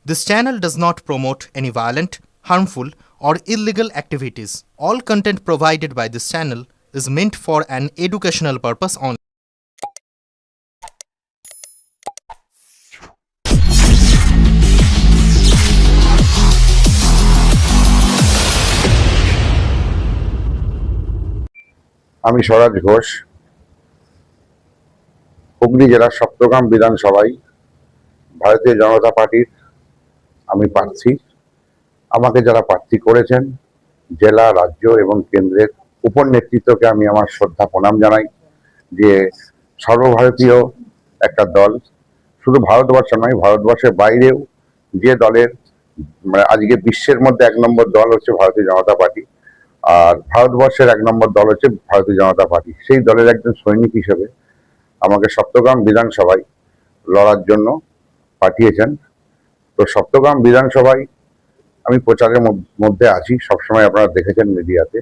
This channel does not promote any violent, harmful, or illegal activities. All content provided by this channel is meant for an educational purpose only. আমি স্বরাজ ঘোষ, হুগলি জেলার সপ্তগ্রাম বিধানসভায় ভারতীয় জনতা পার্টির আমি প্রার্থী। আমাকে যারা প্রার্থী করেছেন, জেলা, রাজ্য এবং কেন্দ্রের উপর নেতৃত্বকে আমি আমার শ্রদ্ধা প্রণাম জানাই। যে সর্বভারতীয় একটা দল, শুধু ভারতবর্ষ নয়, ভারতবর্ষের বাইরেও যে দলের আজকে বিশ্বের মধ্যে 1 নম্বর দল হচ্ছে ভারতীয় জনতা পার্টি, আর ভারতবর্ষের 1 নম্বর দল হচ্ছে ভারতীয় জনতা পার্টি। সেই দলের একজন সৈনিক হিসেবে আমাকে সপ্তগ্রাম বিধানসভায় লড়ার জন্য পাঠিয়েছেন। তো সপ্তগ্রাম বিধানসভায় আমি প্রচারের মধ্যে আছি, সবসময় আপনারা দেখেছেন মিডিয়াতে।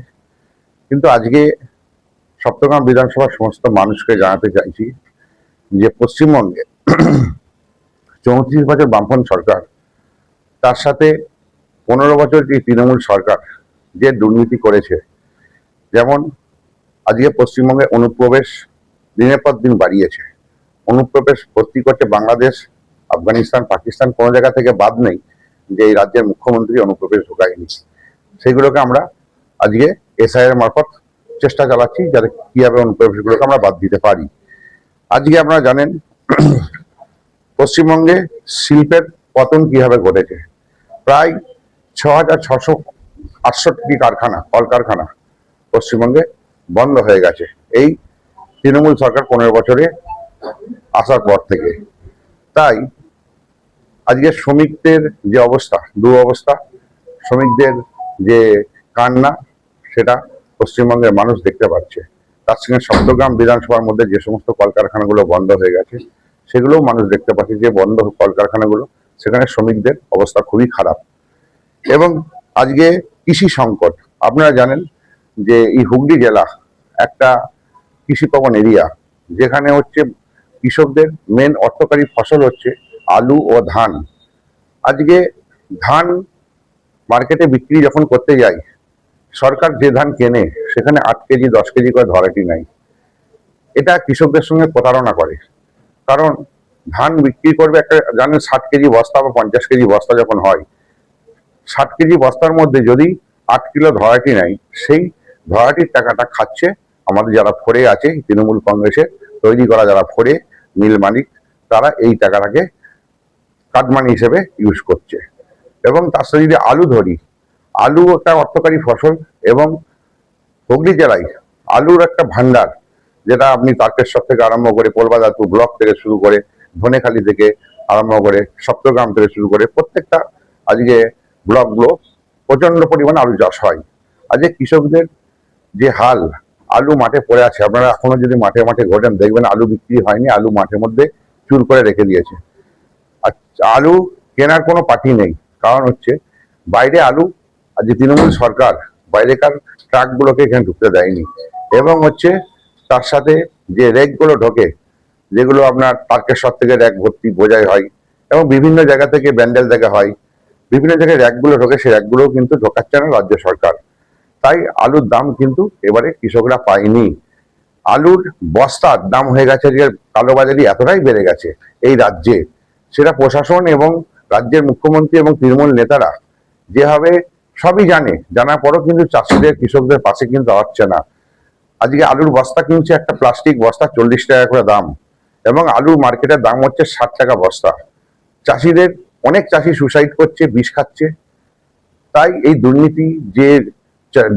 কিন্তু আজকে সপ্তগ্রাম বিধানসভার সমস্ত মানুষকে জানাতে চাইছি যে পশ্চিমবঙ্গে 34 বছর বামফ্রন্ট সরকার, তার সাথে 15 বছর যে তৃণমূল সরকার যে দুর্নীতি করেছে, যেমন আজকে পশ্চিমবঙ্গে অনুপ্রবেশ দিনের পর দিন বাড়িয়েছে। অনুপ্রবেশ ভর্তি করছে বাংলাদেশ, আফগানিস্তান, পাকিস্তান, কোনো জায়গা থেকে বাদ নেই যে এই রাজ্যের মুখ্যমন্ত্রী অনুপ্রবেশ ঢোকায়নি। সেগুলোকে আমরা আজকে এসআইআর মারফত চেষ্টা চালাচ্ছি যাতে কিভাবে অনুপ্রবেশগুলোকে আমরা বাদ দিতে পারি। আজকে আপনারা জানেন পশ্চিমবঙ্গে শিল্পের পতন কিভাবে ঘটেছে। প্রায় 6668টি কারখানা, কলকারখানা পশ্চিমবঙ্গে বন্ধ হয়ে গেছে এই তৃণমূল সরকার 15 বছরে আসার পর থেকে। তাই আজকে শ্রমিকদের যে অবস্থা, দুরবস্থা, শ্রমিকদের যে কান্না, সেটা পশ্চিমবঙ্গের মানুষ দেখতে পাচ্ছে। তার সঙ্গে সপ্তগ্রাম বিধানসভার মধ্যে যে সমস্ত কলকারখানাগুলো বন্ধ হয়ে গেছে, সেগুলোও মানুষ দেখতে পাচ্ছে যে বন্ধ কলকারখানাগুলো, সেখানে শ্রমিকদের অবস্থা খুবই খারাপ। এবং আজকে কৃষি সংকট, আপনারা জানেন যে এই হুগলি জেলা একটা কৃষিপ্রবণ এরিয়া, যেখানে হচ্ছে কৃষকদের মেন অর্থকারী ফসল হচ্ছে আলু ও ধান। আজকে ধান মার্কেটে বিক্রি যখন করতে যাই, সরকার যে ধান কেনে সেখানে 8 কেজি 10 কেজি করে ভ্যারাইটি নাই। এটা কৃষকদের সঙ্গে প্রতারণা করে। কারণ ধান বিক্রি করবে একটা, জানেন 60 কেজি বস্তা বা 50 কেজি বস্তা যখন হয়, 60 কেজি বস্তার মধ্যে যদি 8 কিলো ভ্যারাইটি নাই, সেই ভ্যারাইটির টাকাটা খাচ্ছে আমাদের যারা ফোরে আছে, তৃণমূল কংগ্রেসের তৈরি করা যারা ফোরে মিল মালিক, তারা এই টাকাটাকে কাটমানি হিসেবে ইউজ করছে। এবং তার সাথে যদি আলু ধরি, আলু একটা অর্থকারী ফসল, এবং হুগলি জেলায় আলুর একটা ভান্ডার, যেটা আপনি তারকেশ্বর থেকে আরম্ভ করে কলবাজারপুর ব্লক থেকে শুরু করে ধনেখালি থেকে আরম্ভ করে সপ্তগ্রাম থেকে শুরু করে প্রত্যেকটা আজকে ব্লকগুলো প্রচন্ড পরিমাণে আলু চাষ হয়। আজকে কৃষকদের যে হাল, আলু মাঠে পড়ে আছে, আপনারা এখনো যদি মাঠে মাঠে ঘোরেন দেখবেন আলু বিক্রি হয়নি, আলু মাঠের মধ্যে চুর করে রেখে দিয়েছে। আর আলু কেনার কোনো পার্টি নেই, কারণ হচ্ছে বাইরে আলু আজকে তৃণমূল সরকার বাইরেকার ট্রাকগুলোকে এখানে ঢুকতে দেয়নি। এবং হচ্ছে তার সাথে যে র্যাকগুলো ঢোকে, যেগুলো আপনার তারকেশ্বর থেকে র্যাক ভর্তি বোঝাই হয়, এবং বিভিন্ন জায়গা থেকে ব্যান্ডেল থেকে হয়, বিভিন্ন জায়গায় র্যাকগুলো ঢোকে, সেই র্যাকগুলোও কিন্তু ঢোকাচ্ছে না রাজ্য সরকার। তাই আলুর দাম কিন্তু এবারে কৃষকরা পায়নি। আলুর বস্তার দাম হয়ে গেছে যে কালোবাজারি এতটাই বেড়ে গেছে এই রাজ্যে, সেটা প্রশাসন এবং রাজ্যের মুখ্যমন্ত্রী এবং তৃণমূল নেতারা যেভাবে সবই জানার পরও কিন্তু চাষিদের, কৃষকদের পাশে কিন্তু দাঁড়াচ্ছে না। আজকে আলুর বস্তা কিনছে, একটা প্লাস্টিক বস্তা 40 টাকা করে দাম, এবং আলুর মার্কেটের দাম হচ্ছে 60 টাকা বস্তা। চাষিদের, অনেক চাষি সুসাইড করছে, বিষ খাচ্ছে। তাই এই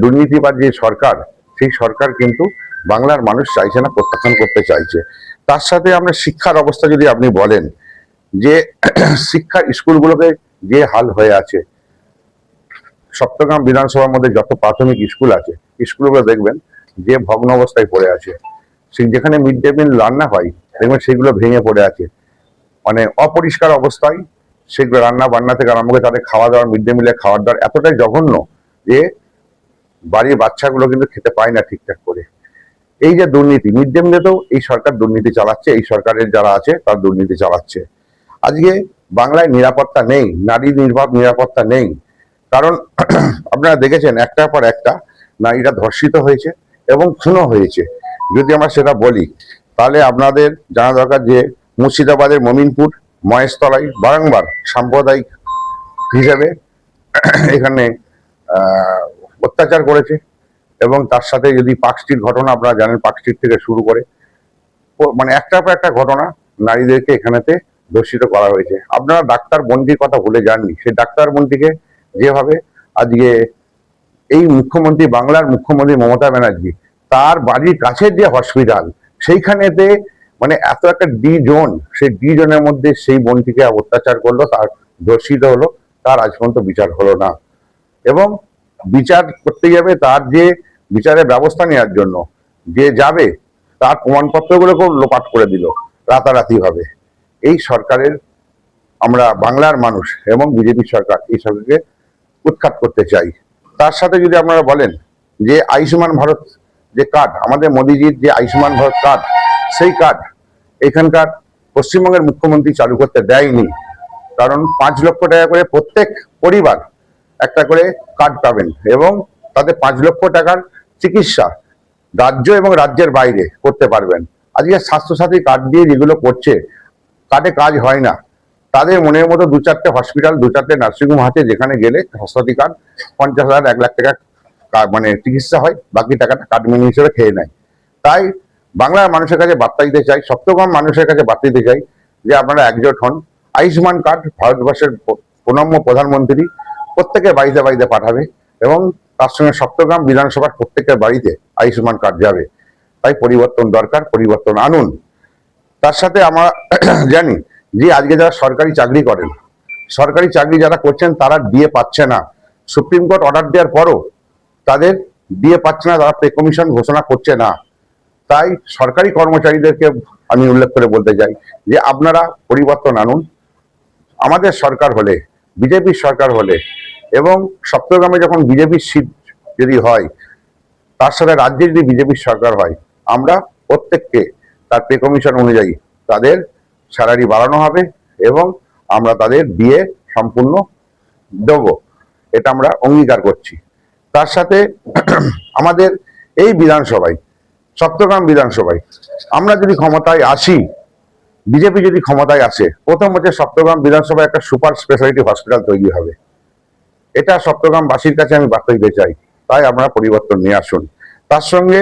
দুর্নীতি বা যে সরকার, সেই সরকার কিন্তু বাংলার মানুষ চাইছে না, প্রত্যাখ্যান করতে চাইছে। তার সাথে আমরা শিক্ষার অবস্থা যদি আপনি বলেন, যে শিক্ষা স্কুলগুলোকে যে হাল হয়ে আছে, সপ্তগ্রাম বিধানসভার মধ্যে যত প্রাথমিক স্কুল আছে, স্কুলগুলো দেখবেন যে ভগ্ন অবস্থায় পড়ে আছে। যেখানে মিড ডে মিল রান্না হয়, দেখবেন সেগুলো ভেঙে পড়ে আছে, মানে অপরিষ্কার অবস্থায় সেগুলো রান্না বান্না থেকে আরম্ভ করে তাদের খাওয়া দাওয়া, মিড ডে মিলের খাওয়ার দাওয়ার এতটাই জঘন্য যে বাড়ির বাচ্চাগুলো কিন্তু খেতে পায় না ঠিকঠাক করে। এই যে দুর্নীতি, মিড ডে মিলেতেও এই সরকার দুর্নীতি চালাচ্ছে, এই সরকারের যারা আছে তার দুর্নীতি চালাচ্ছে। আজকে বাংলায় নিরাপত্তা নেই, নারী নিরাপত্তা নেই। কারণ আপনারা দেখেছেন একটার পর একটা নারীরা ধর্ষিত হয়েছে এবং খুনও হয়েছে। যদি আমরা সেটা বলি তাহলে আপনাদের জানা দরকার যে মুর্শিদাবাদের মমিনপুর, মহেশতলায় বারংবার সাম্প্রদায়িক হিসেবে এখানে অত্যাচার করেছে। এবং তার সাথে যদি পার্কস্ট্রিট ঘটনা আপনারা জানেন, পার্কস্ট্রিট থেকে শুরু করে মানে একটার পর একটা ঘটনা নারীদেরকে এখানেতে ধর্ষিত করা হয়েছে। আপনারা ডাক্তার বোনটির কথা ভুলে যাননি। সেই ডাক্তার বোনটিকে যেভাবে আজকে এই মুখ্যমন্ত্রী, বাংলার মুখ্যমন্ত্রী মমতা ব্যানার্জি, তার বাড়ির কাছের যে হসপিটাল সেইখানেতে মানে এত একটা ডি জোন, সেই ডি জোনের মধ্যে সেই বোনটিকে অত্যাচার করলো, তার ধর্ষিত হলো, তার আজ পর্যন্ত বিচার হলো না। এবং বিচার করতে যাবে, তার যে বিচারের ব্যবস্থা নেওয়ার জন্য যে যাবে তার প্রমাণপত্রগুলোকেও লোপাট করে দিল রাতারাতি ভাবে। এই সরকারের আমরা বাংলার মানুষ এবং বিজেপি সরকার এই সরকারকে উৎখাত করতে চাই। তার সাথে যদি আপনারা বলেন যে আয়ুষ্মান ভারত যে কার্ড, আমাদের মোদিজির যে আয়ুষ্মান ভারত কার্ড, সেই কার্ড এখানকার পশ্চিমবঙ্গের মুখ্যমন্ত্রী চালু করতে দেয়নি। কারণ 5 লক্ষ টাকা করে প্রত্যেক পরিবার একটা করে কার্ড পাবেন এবং তাদের 5 লক্ষ টাকার চিকিৎসা রাজ্য এবং রাজ্যের বাইরে করতে পারবেন। আজকে স্বাস্থ্যসাথী কার্ড দিয়ে যেগুলো করছে, কার্ডে কাজ হয় না। তাদের মনের মতো 2-4টে হসপিটাল, 2-4টে নার্সিংহোম আছে, যেখানে গেলে স্বাস্থ্যসাথী কার্ড 50,000 1 লাখ টাকা মানে চিকিৎসা হয়, বাকি টাকাটা কার্ড মিনি হিসেবে খেয়ে নেয়। তাই বাংলার মানুষের কাছে বার্তা দিতে চাই, সপ্তগ্রাম মানুষের কাছে বার্তা দিতে চাই যে আপনারা একজোট হন। আয়ুষ্মান কার্ড ভারতবর্ষের প্রণম্য প্রধানমন্ত্রী প্রত্যেকের বাড়িতে বাড়িতে পাঠাবে এবং তার সঙ্গে সপ্তগ্রাম বিধানসভার প্রত্যেকের বাড়িতে আয়ুষ্মান কার্ড যাবে। তাই পরিবর্তন দরকার, পরিবর্তন আনুন। তার সাথে আমরা জানি যে আজকে যারা সরকারি চাকরি করেন, সরকারি চাকরি যারা করছেন তারা ডিএ পাচ্ছে না। সুপ্রিম কোর্ট অর্ডার দেওয়ার পরও তাদের ডিএ পাচ্ছে না, তারা পে কমিশন ঘোষণা করছে না। তাই সরকারি কর্মচারীদেরকে আমি উল্লেখ করে বলতে চাই যে আপনারা পরিবর্তন আনুন। আমাদের সরকার হলে, বিজেপির সরকার হলে এবং সপ্তগ্রামে যখন বিজেপির সিট যদি হয়, তার সাথে রাজ্যে যদি বিজেপির সরকার হয়, আমরা প্রত্যেককে তার পে কমিশন অনুযায়ী তাদের স্যালারি বাড়ানো হবে এবং আমরা তাদের দিয়ে সম্পূর্ণ দেব, এটা আমরা অঙ্গীকার করছি। তার সাথে আমাদের এই বিধানসভায়, সপ্তগ্রাম বিধানসভায় আমরা যদি ক্ষমতায় আসি, বিজেপি যদি ক্ষমতায় আসে, প্রথম হচ্ছে সপ্তগ্রাম বিধানসভায় একটা সুপার স্পেশালিটি হসপিটাল তৈরি হবে। এটা সপ্তগ্রামবাসীর কাছে আমি বার্তা দিতে চাই। তাই আমরা পরিবর্তন নিয়ে আসুন। তার সঙ্গে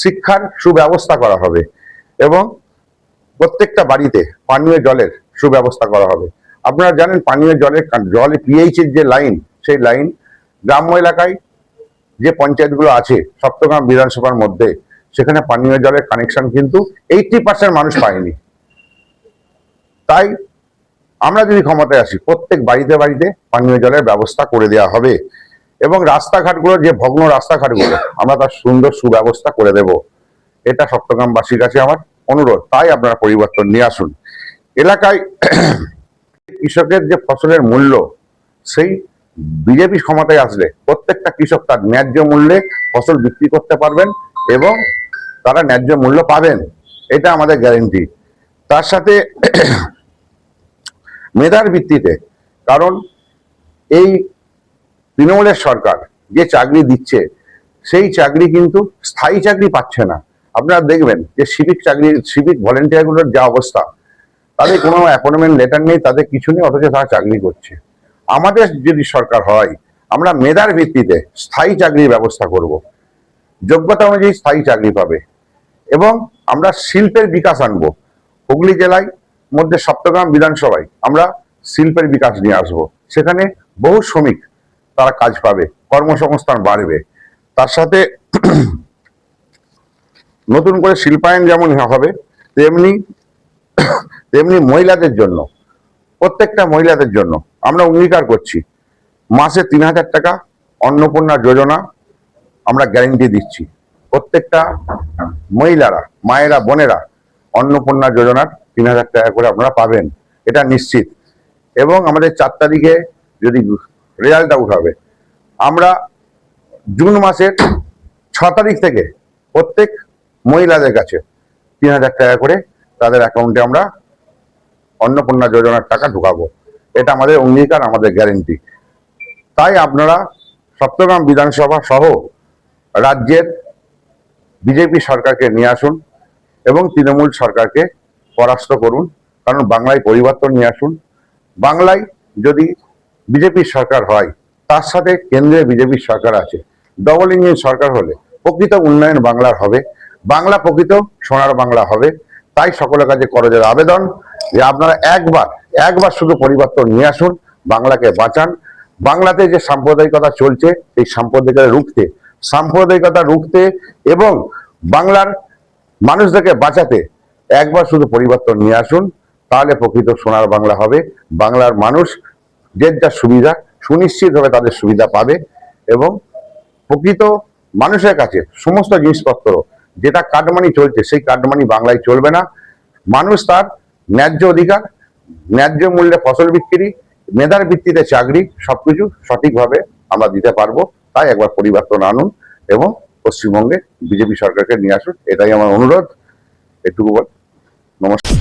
শিক্ষার সুব্যবস্থা করা হবে এবং প্রত্যেকটা বাড়িতে পানীয় জলের সুব্যবস্থা করা হবে। আপনারা জানেন পানীয় জলে পিএইচ এর যে লাইন, সেই লাইন গ্রাম্য এলাকায় যে পঞ্চায়েতগুলো আছে সপ্তগ্রাম বিধানসভার মধ্যে, সেখানে পানীয় জলের কানেকশন কিন্তু 80% মানুষ পায়নি। তাই আমরা যদি ক্ষমতায় আসি, প্রত্যেক বাড়িতে বাড়িতে পানীয় জলের ব্যবস্থা করে দেওয়া হবে এবং রাস্তাঘাটগুলো, যে ভগ্ন রাস্তাঘাটগুলো, আমরা তার সুন্দর সুব্যবস্থা করে দেব। এটা সপ্তগ্রামবাসীর কাছে আমার অনুরোধ। তাই আপনারা পরিবর্তন নিয়ে আসুন। এলাকায় কৃষকের যে ফসলের মূল্য, সেই বিজেপি ক্ষমতায় আসলে প্রত্যেকটা কৃষক তার ন্যায্য মূল্যে ফসল বিক্রি করতে পারবেন এবং তারা ন্যায্য মূল্য পাবেন, এটা আমাদের গ্যারেন্টি। তার সাথে মেধার ভিত্তিতে, কারণ এই তৃণমূলের সরকার যে চাকরি দিচ্ছে, সেই চাকরি কিন্তু স্থায়ী চাকরি পাচ্ছে না। আপনারা দেখবেন যে সিভিক ভলেন্টিয়ারগুলোর যা অবস্থা, তাদের কোনো অ্যাপয়েন্টমেন্ট লেটার নেই, তাদের কিছু নেই, অথচ তারা চাকরি করছে। আমাদের যদি সরকার হয়, আমরা মেধার ভিত্তিতে স্থায়ী চাকরির ব্যবস্থা করব, যোগ্যতা অনুযায়ী স্থায়ী চাকরি পাবে এবং আমরা শিল্পের বিকাশ আনবো। হুগলি জেলায় মধ্যে সপ্তগ্রাম বিধানসভায় আমরা শিল্পের বিকাশ নিয়ে আসবো। সেখানে বহু শ্রমিক তারা কাজ পাবে, কর্মসংস্থান বাড়বে। তার সাথে নতুন করে শিল্পায়ন যেমন হবে, তেমনি মহিলাদের জন্য, প্রত্যেকটা মহিলাদের জন্য আমরা অঙ্গীকার করছি মাসে 3,000 টাকা অন্নপূর্ণা যোজনা আমরা গ্যারেন্টি দিচ্ছি। প্রত্যেকটা মহিলারা, মায়েরা, বোনেরা অন্নপূর্ণা যোজনার 3,000 টাকা করে আপনারা পাবেন, এটা নিশ্চিত। এবং আমাদের 4 তারিখে যদি রেজাল্ট আউট হবে, আমরা জুন মাসের 6 তারিখ থেকে প্রত্যেক মহিলাদের কাছে 3,000 টাকা করে তাদের অ্যাকাউন্টে আমরা অন্নপূর্ণা যোজনার টাকা ঢুকাবো। এটা আমাদের অঙ্গীকার, আমাদের গ্যারেন্টি। তাই আপনারা সপ্তগ্রাম বিধানসভা সহ রাজ্যের বিজেপি সরকারকে নিয়ে আসুন এবং তৃণমূল সরকারকে পরাস্ত করুন। কারণ বাংলায় পরিবর্তন নিয়ে আসুন। বাংলায় যদি বিজেপির সরকার হয়, তার সাথে কেন্দ্রে বিজেপির সরকার আছে, ডবল ইঞ্জিন সরকার হলে প্রকৃত উন্নয়ন বাংলার হবে, বাংলা প্রকৃত সোনার বাংলা হবে। তাই সকলের কাছে করজোড়ে আবেদন যে আপনারা একবার শুধু পরিবর্তন নিয়ে আসুন, বাংলাকে বাঁচান। বাংলাতে যে সাম্প্রদায়িকতা চলছে, এই সাম্প্রদায়িকতা রুখতে এবং বাংলার মানুষদেরকে বাঁচাতে একবার শুধু পরিবর্তন নিয়ে আসুন। তাহলে প্রকৃত সোনার বাংলা হবে। বাংলার মানুষ যে যা সুবিধা সুনিশ্চিতভাবে তাদের সুবিধা পাবে এবং প্রকৃত মানুষের কাছে সমস্ত জিনিসপত্র যেটা কাটমানি চলছে, সেই কাটমানি বাংলায় চলবে না। মানুষ তার ন্যায্য অধিকার, ন্যায্য মূল্যে ফসল বিক্রি, মেধার ভিত্তিতে চাকরি, সবকিছু সঠিকভাবে আমরা দিতে পারবো। তাই একবার পরিবর্তন আনুন এবং পশ্চিমবঙ্গে বিজেপি সরকারকে নিয়ে আসুন। এটাই আমার অনুরোধ। এটুকু বল। নমস্কার।